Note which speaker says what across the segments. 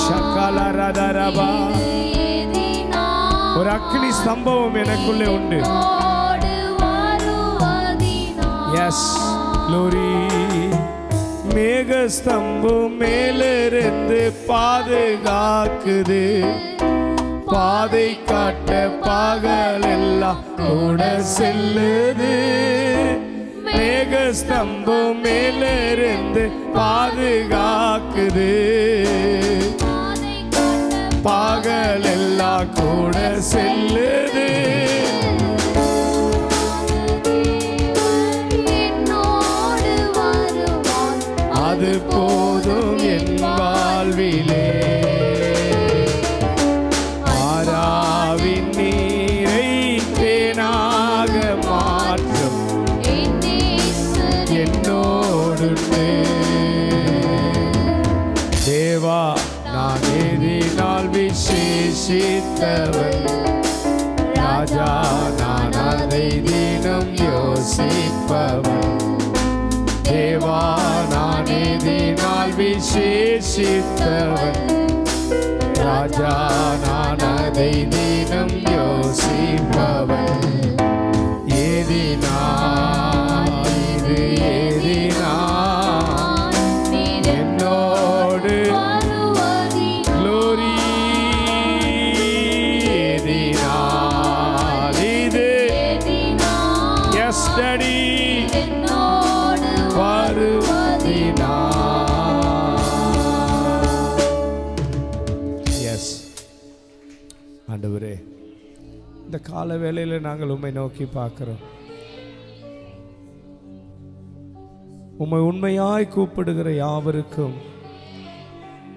Speaker 1: ஷகலரதரபா. ஒரு அக்னி ஸ்தம்பம் எனக்குள்ளே உண்டு. எஸ் லோரி. மேக ஸ்தம்பம் மேலிருந்து பாதுகாக்குது. பாதை காட்ட பகலெல்லாம் கூட செல்லுது. மேக ஸ்தம்பம் மேலிருந்து பாதுகாக்குது. பகலெல்லாம் கூட செல்லுது. அது போதும் என் வாழ்விலே. ஆராவின் நீரை தேனாக மாற்றும் என்னோடு. தேவா நான் எதினால் விசேஷித்தவன். ராஜா நான் அதை தினம் யோசிப்பவன். தேவா நான் எதினால் விசேஷித்தவன். ராஜா நான் அதை தினம் யோசிப்பவன். ஏதினால் இது ஏதினால் என்னோடு glory. ஏதினால் இது yes daddy எஸ் ஆண்டவரே, இந்த கால வேளையில் நாங்கள் உம்மை நோக்கி பார்க்கிறோம். உம்மை உண்மையாய் கூப்பிடுகிற யாவருக்கும்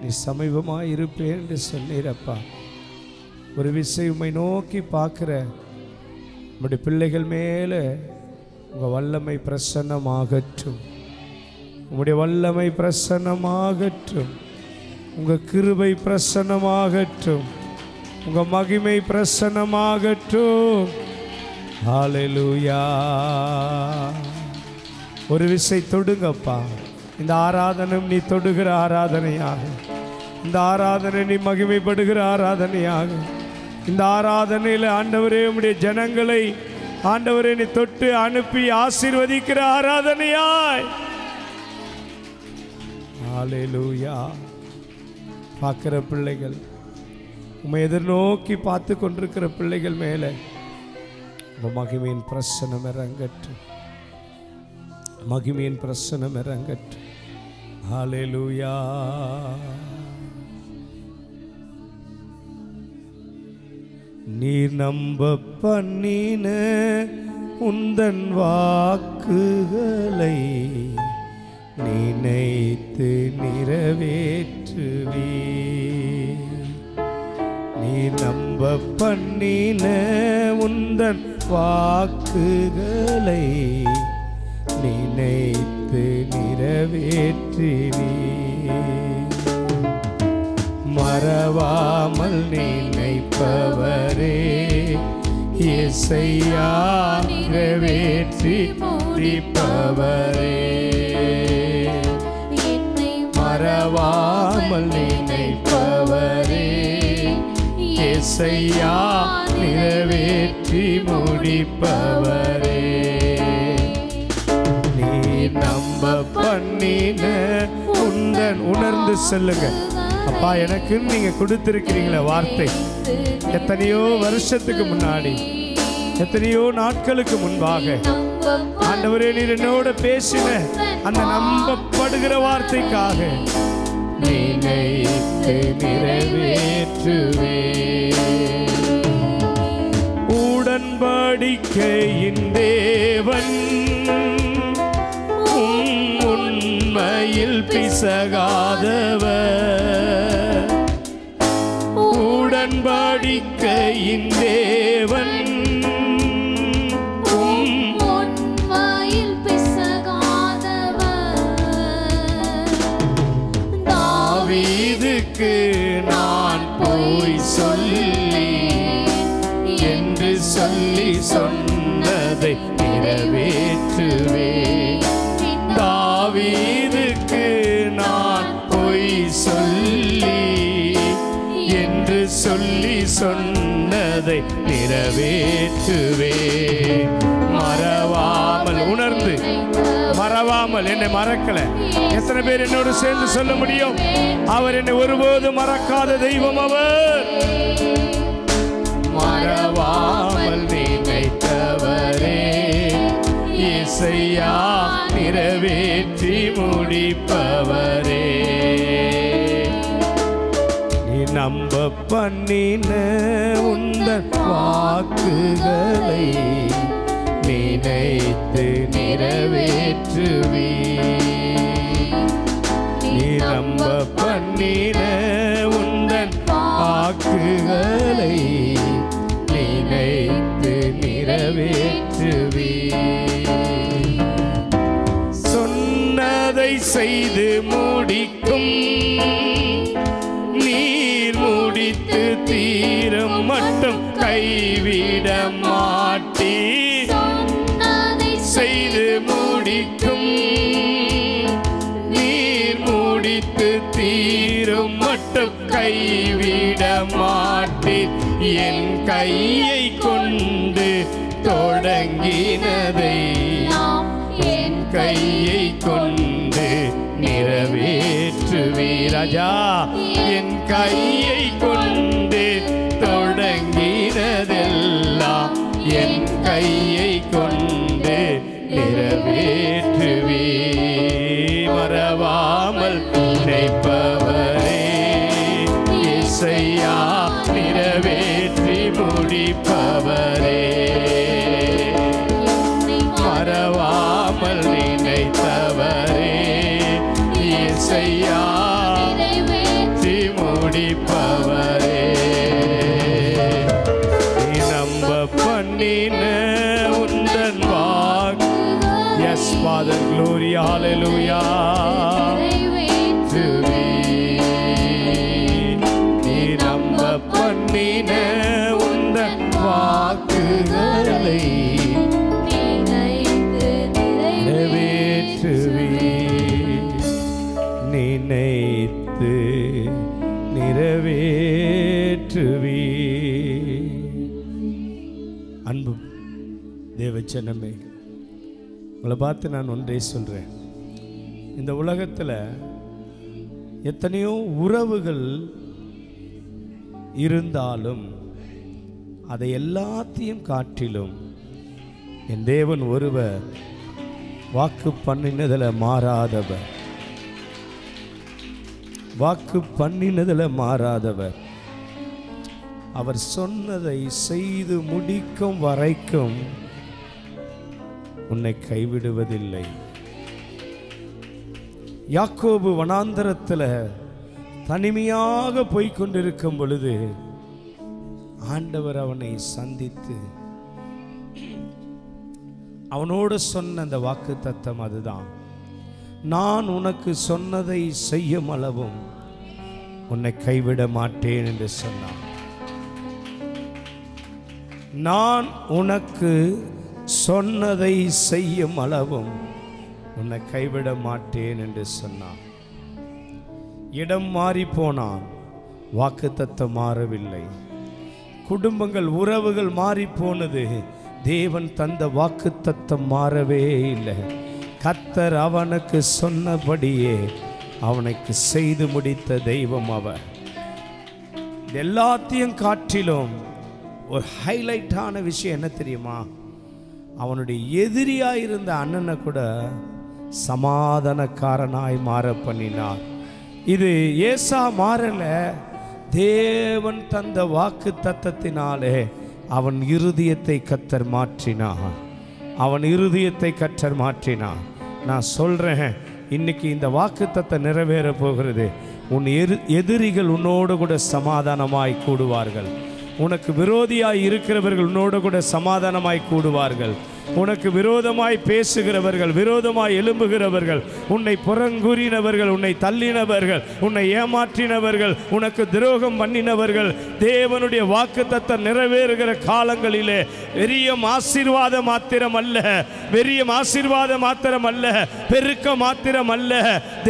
Speaker 1: நீ சமீபமாய் இருப்பேன் என்று சொன்னீரப்பா. ஒரு விஷயம் உம்மை நோக்கி பார்க்கிற நம்முடைய பிள்ளைகள் மேலே உங்கள் வல்லமை பிரசன்னமாகட்டும். உங்களுடைய வல்லமை பிரசன்னமாகட்டும். உங்கள் கிருபை பிரசன்னமாகட்டும். உங்கள் மகிமை பிரசன்னமாகட்டும். ஹல்லேலூயா. ஒரு விசை தொடுங்கப்பா. இந்த ஆராதனை நீ தொடுகிற ஆராதனையாக, இந்த ஆராதனை நீ மகிமைப்படுகிற ஆராதனையாக, இந்த ஆராதனையில் ஆண்டவரே உம்முடைய ஜனங்களை ஆண்டவரே நீ தொட்டு அனுப்பி ஆசீர்வதிக்கிற ஆராதனையாய். ஹல்லேலூயா. பார்க்கிற பிள்ளைகள், உம்மை எதிர்நோக்கி பார்த்து கொண்டிருக்கிற பிள்ளைகள் மேலே உங்கள் மகிமையின் பிரசனம் இறங்கட்டும். மகிமையின் பிரசனம் இறங்கட்டும். ஹல்லேலூயா. நீர் நம்ப பண்ணின உந்தன் வாக்குகளை நினைத்து நிறைவேற்றுவே. நீ நம்ப பண்ணின உந்தன் வாக்குகளை நினைத்து நிறைவேற்றுவே. மறவாமல் நினைப்பவரே இயேசையா, நிறைவேற்றி முடிப்பவரே. மறவாமல் நினைப்பவரே இயேசையா, நிறைவேற்றி முடிப்பவரே. நீ நம்ப பண்ணின உந்தன் உணர்ந்து சொல்லுங்க அப்பா. எனக்கு நீங்க கொடுத்திருக்கிறீங்களே வார்த்தை, எத்தனையோ வருஷத்துக்கு முன்னாடி, எத்தனையோ நாட்களுக்கு முன்பாக ஆண்டவரே நீர் என்னோட பேசின அந்த நம்பப்படுகிற வார்த்தைக்காக நினைத்து நிறைவேற்றுவே. உடன்படிக்கையின் தேவன் உண்மையில் பிசகாதவர். உடன்படிக்கையின் தேவன்
Speaker 2: உண்மையில் பிசகாதவர்.
Speaker 1: தாவீதுக்கு நான் போய் சொல்லி என்று சொல்லி சொன்னதை நிறைவேற்றுவே. தாவீதுக்கு நான் போய் சொல்லி சொல்லி சொன்னதை நிறைவேற்றுவே. மறவாமல், உணர்ந்து மறவாமல், என்னை மறக்கல. எத்தனை பேர் என்னோடு சேர்ந்து சொல்ல முடியும்? அவர் என்னை ஒருபோதும் மறக்காத தெய்வம் அவர். மறவாமல் நினைத்தவரே இயேசையா, நிறைவேற்றி முடிப்பவரே. நீ நம்ப பண்ணின உந்தன் வாக்குகளை நினைத்து நிறைவேற்றுவி. நீ நம்ப பண்ணின உந்தன் வாக்குகளை நினைத்து நிறைவேற்றுவி. சொன்னதை செய்து முடிக்கும் நீர், முடித்து தீரும் மட்டும் கைவிட மாட்டீர். செய்து முடிக்கும் நீர், முடித்து தீரும் மட்டும் கைவிட மாட்டீர். என் கையை கொண்டு தொடங்கினதை என் கையை கொண்டு நிறைவேற்றுவீர். ராஜா, என் கையை கொண்டு தொடங்கினதெல்லாம் என் கையை கொண்டு நிறைவேற்றுவே. மறவாமல் நினைப்பவரே இயேசையா, நிறைவேற்றி முடிப்பவரே. மறவாமல் நினைத்தவரே இயேசையா, நிறைவேற்றி முடிப்பவரே. நீ நம்ப பண்ணின உந்தன் வாக்கு. Yes, Father, glory, hallelujah. நீ நம்ப பண்ணின உந்தன் வாக்குகளை நிறைவேற்றுவி. நினைத்து நிறைவேற்றுவி. அன்பு தேவச்சனமே, உங்களை பார்த்து நான் ஒன்றே சொல்கிறேன். இந்த உலகத்தில் எத்தனையோ உறவுகள் இருந்தாலும் அதை எல்லாத்தையும் காட்டிலும் என் தேவன் ஒருவர் வாக்கு பண்ணினதில் மாறாதவர். வாக்கு பண்ணினதில் மாறாதவர். அவர் சொன்னதை செய்து முடிக்கும் வரைக்கும் உன்னை கைவிடுவதில்லை. யாக்கோபு வனாந்தரத்தில் தனிமையாக போய்கொண்டிருக்கும் பொழுது ஆண்டவர் அவனை சந்தித்து அவனோடு சொன்ன அந்த வாக்கு தத்தம் அதுதான். நான் உனக்கு சொன்னதை செய்யும் அளவும் உன்னை கைவிட மாட்டேன் என்று சொன்னான். நான் உனக்கு சொன்னதை செய்யும் அளவும் உன்னை கைவிட மாட்டேன் என்று சொன்னான். இடம் மாறி போனான், வாக்குத்தத்தம் மாறவில்லை. குடும்பங்கள், உறவுகள் மாறி போனது, தேவன் தந்த வாக்குத்தத்தம் மாறவே இல்லை. கர்த்தர் அவனுக்கு சொன்னபடியே அவனுக்கு செய்து முடித்த தெய்வம் அவர். எல்லாத்தையும் காட்டிலும் ஒரு ஹைலைட்டான விஷயம் என்ன தெரியுமா? அவனுடைய எதிரியாய் இருந்த அண்ணனை கூட சமாதானக்காரனாய் மாற பண்ணினார். இது ஏசா மாறல, தேவன் தந்த வாக்கு தத்தத்தினாலே அவன் இருதயத்தை கர்த்தர் மாற்றினார். அவன் இருதயத்தை கர்த்தர் மாற்றினார். நான் சொல்றேன், இன்னைக்கு இந்த வாக்கு தத்தம் நிறைவேற போகிறது. உன் எதிரிகள் உன்னோடு கூட சமாதானமாய் கூடுவார்கள். உனக்கு விரோதியாய் இருக்கிறவர்கள் உன்னோடு கூட சமாதானமாய் கூடுவார்கள். உனக்கு விரோதமாய் பேசுகிறவர்கள், விரோதமாய் எழும்புகிறவர்கள், உன்னை புறங்கூறினவர்கள், உன்னை தள்ளினவர்கள், உன்னை ஏமாற்றினவர்கள், உனக்கு துரோகம் பண்ணினவர்கள், தேவனுடைய வாக்குத்தத்தம் நிறைவேறுகிற காலங்களிலே வெறியம் ஆசீர்வாதம் மாத்திரம் அல்ல, வெறியம் ஆசீர்வாதம் மாத்திரம் அல்ல, பெருக்க மாத்திரம் அல்ல.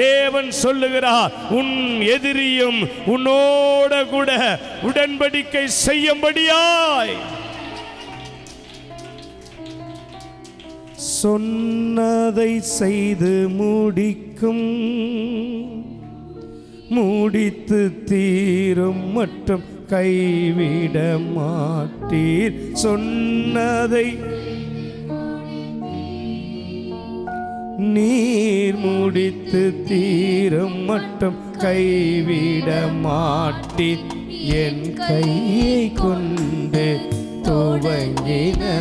Speaker 1: தேவன் சொல்லுகிறார், உன் எதிரியும் உன்னோட கூட உடன்படிக்கை செய்யும்படியாய் சொன்னதை செய்து முடிக்கும், முடித்து தீரும் மற்றும் கைவிட மாட்டீர். சொன்னதை நீர் முடித்து தீரும் மற்றும் கைவிட மாட்டீர். என் கையை கொண்டு துவங்கினதெல்லாம்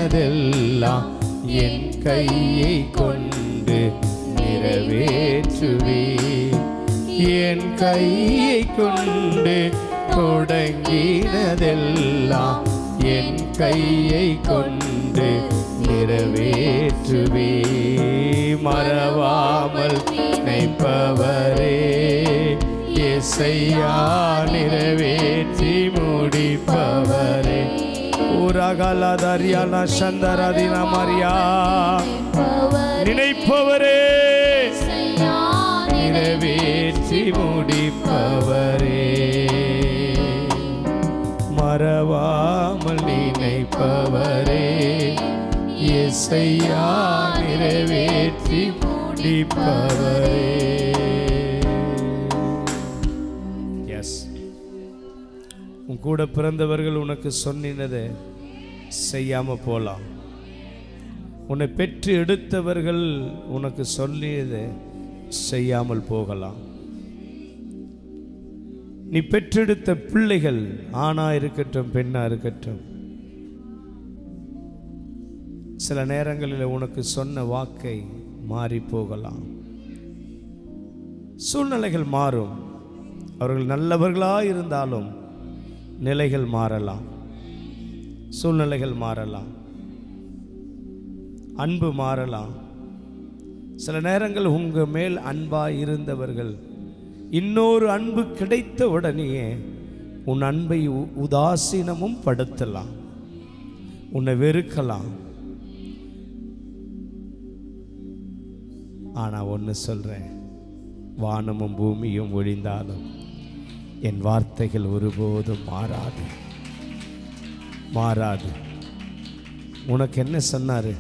Speaker 1: என் கையை கொண்டு நிறைவேற்றுவேன். என் கையை கொண்டு தொடங்கினதெல்லாம் என் கையை கொண்டு நிறைவேற்றுவேன். மறவாமல் நினைப்பவரே இயேசையா, நிறைவேற்றி முடிப்பவரே. ஊரகலதரியானா சந்தரதினா மரியா, நினைப்பவரே நிறைவேற்றி முடிப்பவரே. மறவாமல் நினைப்பவரே இயேசையா, நிறைவேற்றி முடிப்பவரே. உன் கூட பிறந்தவர்கள் உனக்கு சொன்னினதை செய்யாம போலாம். உன்னை பெற்று எடுத்தவர்கள் உனக்கு சொல்லியதை செய்யாமல் போகலாம். நீ பெற்றெடுத்த பிள்ளைகள் ஆணா இருக்கட்டும் பெண்ணா இருக்கட்டும், சில நேரங்களில் உனக்கு சொன்ன வாக்கை மாறி போகலாம். சூழ்நிலைகள் மாறும். அவர்கள் நல்லவர்களாக இருந்தாலும் நிலைகள் மாறலாம், சூழ்நிலைகள் மாறலாம், அன்பு மாறலாம். சில நேரங்கள் உங்கள் மேல் அன்பாக இருந்தவர்கள் இன்னொரு அன்பு கிடைத்த உடனேயே உன் அன்பை உதாசீனமும் படுத்தலாம், உன்னை வெறுக்கலாம். ஆனால் ஒன்று சொல்கிறேன், வானமும் பூமியும் ஒழிந்தாலும் என் வார்த்தைகள் ஒருபோதும் மாறாது, மாறாது. உனக்கு என்ன சொன்னார்?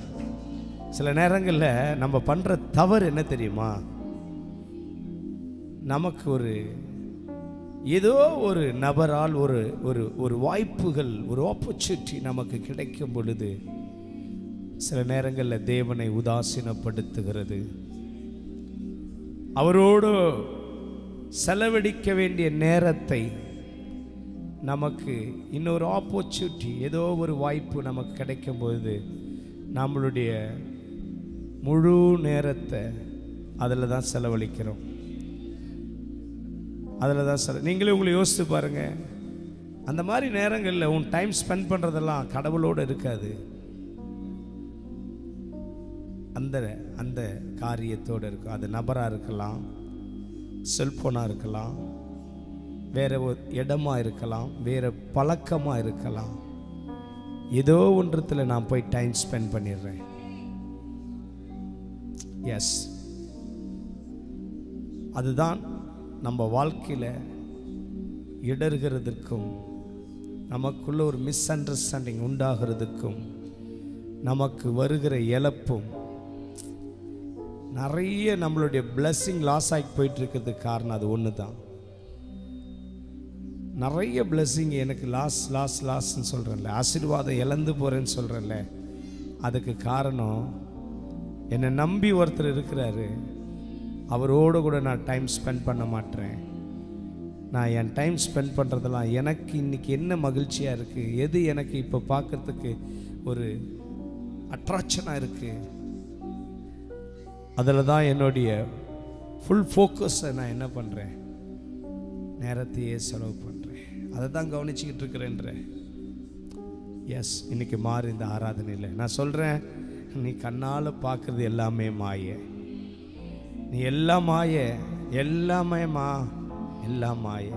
Speaker 1: சில நேரங்களில் நம்ம பண்ணுற தவறு என்ன தெரியுமா? நமக்கு ஏதோ ஒரு நபரால் ஒரு வாய்ப்புகள், ஒரு ஆப்பர்ச்சுனிட்டி நமக்கு கிடைக்கும் பொழுது சில நேரங்களில் தேவனை உதாசீனப்படுத்துகிறது. அவரோடு செலவழிக்க வேண்டிய நேரத்தை, நமக்கு இன்னொரு ஆப்பர்ச்சுனிட்டி, ஏதோ ஒரு வாய்ப்பு நமக்கு கிடைக்கும் பொழுது நம்மளுடைய முழு நேரத்தை அதில் தான் செலவழிக்கிறோம். அதில் தான் நீங்களே உங்களை யோசித்து பாருங்கள். அந்த மாதிரி நேரங்களில் உன் டைம் ஸ்பெண்ட் பண்ணுறதெல்லாம் கடவுளோடு இருக்காது, அந்த அந்த காரியத்தோடு இருக்கும். அது நபராக இருக்கலாம், செல்ஃபோனாக இருக்கலாம், வேறு ஒரு இடமா இருக்கலாம், வேறு பழக்கமாக இருக்கலாம். ஏதோ ஒன்றத்தில் நான் போய் டைம் ஸ்பெண்ட் பண்ணிடுறேன். எஸ், அதுதான் நம்ம வாழ்க்கையில் இடர்கிறதுக்கும், நமக்குள்ள ஒரு மிஸ் அண்டர்ஸ்டாண்டிங் உண்டாகிறதுக்கும், நமக்கு வருகிற இழப்பும், நிறைய நம்மளுடைய பிளெஸ்ஸிங் லாஸ் ஆகி போயிட்டுருக்கிறதுக்கு காரணம் அது ஒன்று தான். நிறைய பிளெஸ்ஸிங் எனக்கு லாஸ்ன்னு சொல்கிறேன்ல, ஆசீர்வாதம் இழந்து போகிறேன்னு சொல்கிறேன்ல, அதுக்கு காரணம் என்னை நம்பி ஒருத்தர் இருக்கிறாரு, அவரோடு கூட நான் டைம் ஸ்பெண்ட் பண்ண மாட்டேன். நான் என் டைம் ஸ்பெண்ட் பண்ணுறதெல்லாம் எனக்கு இன்றைக்கி என்ன மகிழ்ச்சியாக இருக்குது, எது எனக்கு இப்போ பார்க்குறதுக்கு ஒரு அட்ராக்ஷனாக இருக்குது, அதில் தான் என்னுடைய ஃபுல் ஃபோக்கஸை நான் என்ன பண்ணுறேன், நேரத்தையே செலவு பண்ணுறேன். அதை தான் கவனிச்சுக்கிட்டு இருக்கிறேன்ற. எஸ், இன்றைக்கி மாறி இந்த ஆராதனையில் நான் சொல்கிறேன், நீ கண்ணால் பார்க்குறது எல்லாமே மாய. நீ எல்லாம் மாய, எல்லாமே எல்லாம் மாய,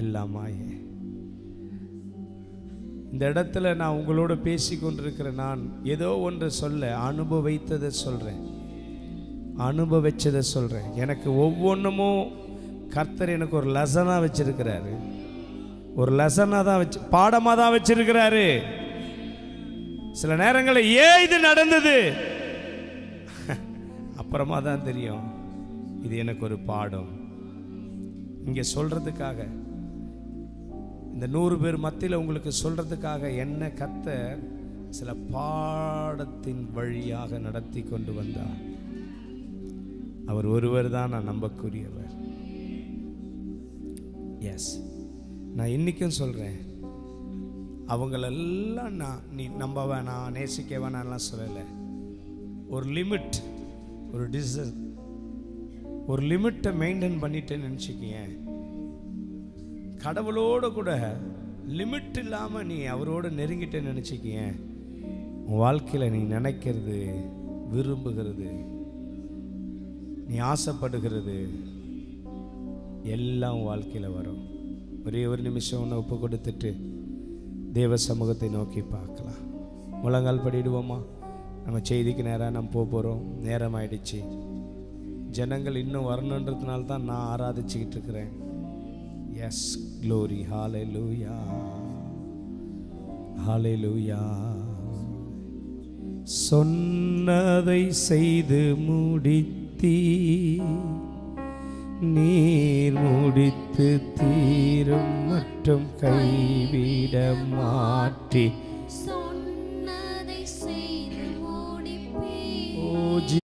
Speaker 1: எல்லாம் மாய. இந்த இடத்துல நான் உங்களோட பேசி கொண்டிருக்கிறேன். நான் ஏதோ ஒன்று சொல்ல அனுபவித்ததை சொல்கிறேன், அனுபவிச்சதை சொல்கிறேன். எனக்கு ஒவ்வொன்றுமும் கர்த்தர் எனக்கு ஒரு லெசனாக வச்சிருக்கிறாரு, ஒரு லெசனாக தான் வச்சு, பாடமாக தான் வச்சிருக்கிறாரு. சில நேரங்களில் ஏன் இது நடந்தது அப்புறமா தான் தெரியும், இது எனக்கு ஒரு பாடம். இங்கே சொல்கிறதுக்காக, இந்த 100 பேர் மத்தியில் உங்களுக்கு சொல்கிறதுக்காக என்ன கர்த்தர் சில பாடத்தின் வழியாக நடத்தி கொண்டு வந்தார். அவர் ஒருவர் தான் நான் நம்பக்கூடியவர். எஸ், நான் இன்றைக்கும் சொல்கிறேன், அவங்களெல்லாம் நீ நம்ப வேணாம், நேசிக்க வேணாம்லாம் சொல்லலை. ஒரு லிமிட், ஒரு ஒரு லிமிட்டை மெயின்டைன் பண்ணிட்டேன்னு நினச்சிக்கிங்க. கடவுளோடு கூட லிமிட் இல்லாமல் நீ அவரோடு நெருங்கிட்டேன்னு நினச்சிக்கிங்க, உன் வாழ்க்கையில் நீ நினைக்கிறது, விரும்புகிறது, நீ ஆசைப்படுகிறது எல்லாம் வாழ்க்கையில் வரும். ஒரே ஒரு நிமிஷம் ஒன்று ஒப்பு கொடுத்துட்டு தேவ சமூகத்தை நோக்கி பார்க்கலாம். முழங்கால் படிடுவோமா? நம்ம செய்திக்கு நேராக நம்ம போகிறோம். நேரம் ஆயிடுச்சு. ஜனங்கள் இன்னும் வரணுன்றதுனால தான் நான் ஆராதிச்சுக்கிட்டு இருக்கிறேன். எஸ், க்ளோரி, ஹalleluya, ஹalleluya. சொன்னதை செய்து முடித்தீ, நீர் முடித்து தீரும் மற்றும் கைவிட மாற்றி
Speaker 2: சொன்னதை செய்து முடிப்பீர்.
Speaker 1: ஓ